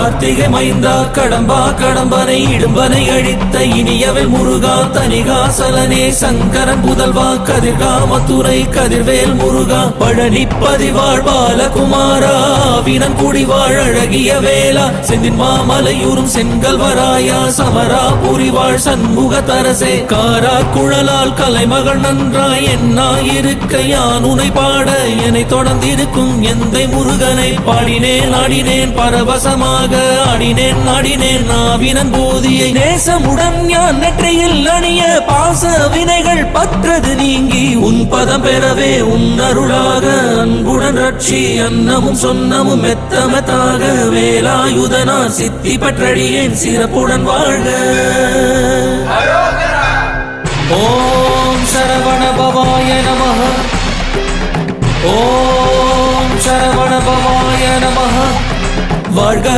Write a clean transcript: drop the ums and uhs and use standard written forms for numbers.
கார்த்திகை மைந்தா கடம்பா கடம்பனை இடும்பனை அழித்த இனியவள் முருகா தனிகாசலனே சங்கரன் புதல்வா கதிர்காமத்துறை கதிர்வேல் முருகா பழனி பதிவாழ் பாலகுமாரா வினன் குடிவாழ் அழகிய வேளா செந்தின் மாமலையூரும் செங்கல்வராயா சமரா புரிவாழ் சண்முக தரசே காரா குழலால் கலைமகள் நன்றாய் என்னாயிருக்க யான் உனை பாட என்னை தொடர்ந்திருக்கும் எந்தை முருகனை பாடினேன் ஆடினேன் பரவசமாக ஆடினேன் நாடினேன் நாவினன் போதியை நேசமுடன் யான் நெற்றியில் அணிய பாச வினைகள் பற்றது நீங்கி உன் பதம் பெறவே உன் அருளாக அன்புடன் ரட்சி அன்னமும் சொன்னமும் மெத்தமத்தாக வேலாயுதனார் சித்தி பற்றடியேன் சிறப்புடன் வாழ்க. ஓம் சரவண பவாய நமஹ. ஓம் சரவண பவாய நமஹ. வாழ்க.